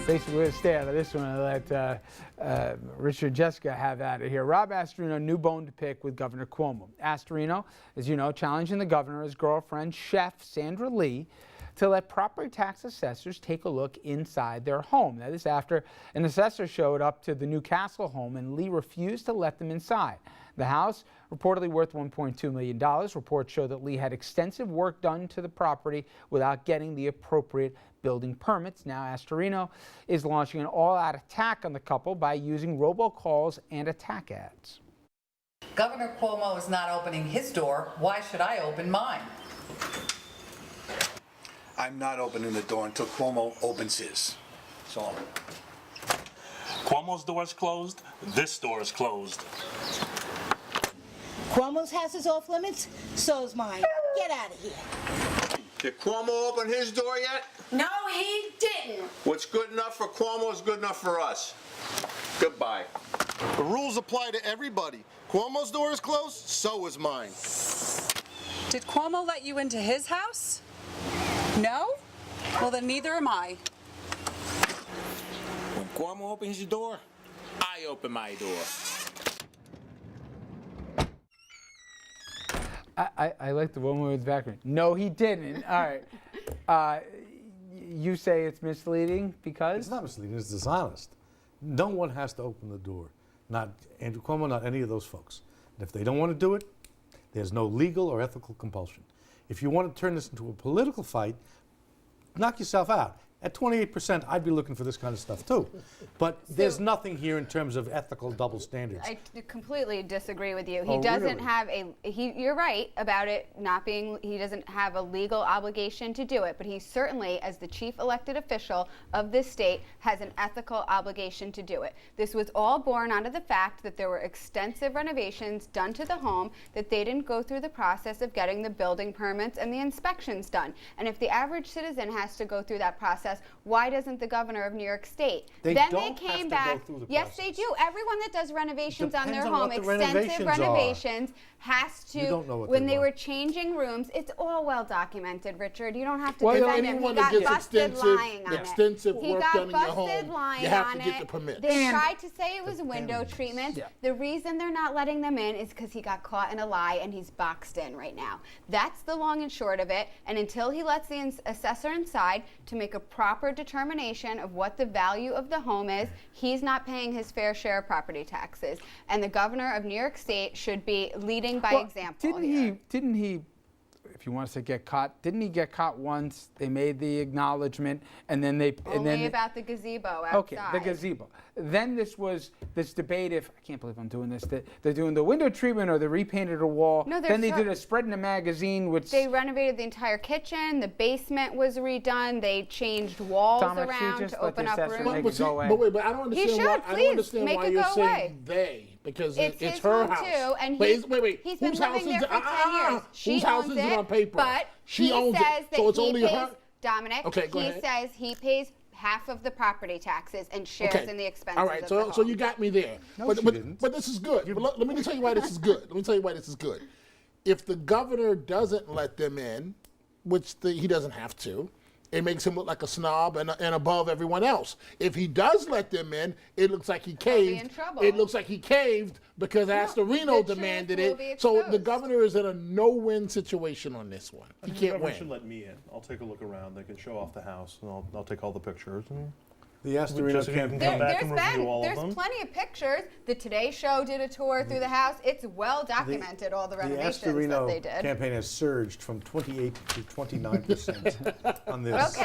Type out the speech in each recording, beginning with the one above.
Basically, we're going to stay out of this one and let Richard and Jessica have at it here. Rob Astorino, new bone to pick with Governor Cuomo. Astorino, as you know, challenging the governor, his girlfriend, chef Sandra Lee, to let property tax assessors take a look inside their home. That is after an assessor showed up to the Newcastle home and Lee refused to let them inside. The house, reportedly worth $1.2 million. Reports show that Lee had extensive work done to the property without getting the appropriate building permits. Now Astorino is launching an all-out attack on the couple by using robocalls and attack ads. Governor Cuomo is not opening his door. Why should I open mine? I'm not opening the door until Cuomo opens his. So Cuomo's door is closed. This door is closed. Cuomo's house is off limits, so is mine. Get out of here. Did Cuomo open his door yet? No, he didn't. What's good enough for Cuomo is good enough for us. Goodbye. The rules apply to everybody. Cuomo's door is closed, so is mine. Did Cuomo let you into his house? No? Well, then neither am I. When Cuomo opens his door, I open my door. I like the woman with the background. No, he didn't. All right. You say it's misleading because? It's not misleading. It's dishonest. No one has to open the door. Not Andrew Cuomo, not any of those folks. And if they don't want to do it, there's no legal or ethical compulsion. If you want to turn this into a political fight, knock yourself out. At 28%, I'd be looking for this kind of stuff too. But there's nothing here in terms of ethical double standards. I completely disagree with you. He doesn't have you're right about it not being, he doesn't have a legal obligation to do it, but he certainly, as the chief elected official of this state, has an ethical obligation to do it. This was all born out of the fact that there were extensive renovations done to the home, that they didn't go through the process of getting the building permits and the inspections done. And if the average citizen has to go through that process, why doesn't the governor of New York State? They then don't they came have to back. go through the yes, process. they do. Everyone that does renovations on their home, extensive renovations, has to. You don't know what when they they want. were changing rooms, it's all well documented, Richard. You don't have to Well, defend him. He got busted lying on extensive it. He work got done in your busted home. lying You have on to get it. the permits. They tried to say it was window treatments. Yeah. The reason they're not letting them in is because he got caught in a lie and he's boxed in right now. That's the long and short of it. And until he lets the assessor inside to make a proper determination of what the value of the home is, he's not paying his fair share of property taxes. And the governor of New York State should be leading by example. Didn't he, if you want to say get caught, didn't he get caught once? They made the acknowledgement and then they... Only about the gazebo outside. Okay, the gazebo. Then this debate, if, I can't believe I'm doing this, that they're doing the window treatment or they repainted a wall. No, then they did a spread in a magazine which... They renovated the entire kitchen, the basement was redone, they changed walls Dominic, should you around just to let open the up assessor rooms. make it go away? But I don't understand He should, please, why make it you're go saying away. they, because It's it's his her home house. too, and wait, he's been whose living house there is for 10 years. She whose house owns is it, it on paper? but She he owns says it, that so it's he only pays, her. Dominic, Okay, go he ahead. says he pays half of the property taxes and shares in the expenses All right, of the home. so you got me there. No, but, she but, didn't. but this is good. But let me tell you why this is good. Let me tell you why this is good. If the governor doesn't let them in, which he doesn't have to, it makes him look like a snob and above everyone else. If he does let them in, it looks like he caved. in trouble. It looks like he caved because Astorino demanded will be it. So the exposed. governor is in a no-win situation on this one. He can't Whoever win. should let me in. I'll take a look around. They can show off the house, and I'll take all the pictures. And The Astorino Jessica can campaign. come back and review all of There's them. plenty of pictures. The Today Show did a tour through the house. It's well documented, all the The renovations that Astorino they did. campaign has surged from 28 to 29% on this.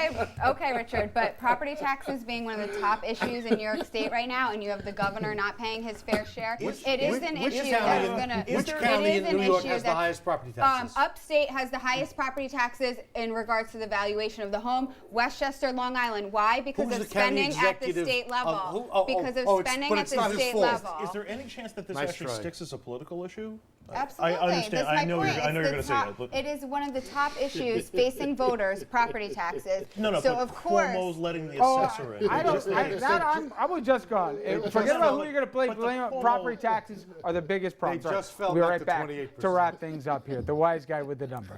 Okay, Richard, but property taxes being one of the top issues in New York State right now, and you have the governor not paying his fair share, it is an issue that's going to... Which county in New York has the highest property taxes? Upstate has the highest property taxes in regards to the valuation of the home. Westchester, Long Island. Why? Because Who's of the county spending at the executive state level. Because of it's- spending but at it's the not his state fault. level. Is there any chance that this Nice actually try. sticks as a political issue? Absolutely. I understand. That's my I know point. you're going to say that. But It is one of the top issues facing voters, property taxes. no, so but of course, Cuomo's letting the assessor in. I'm with just gone. Forget about who you're going to blame. Property taxes are the biggest problem. They just fell We'll be back right to back 28%. to wrap things up here. The wise guy with the number.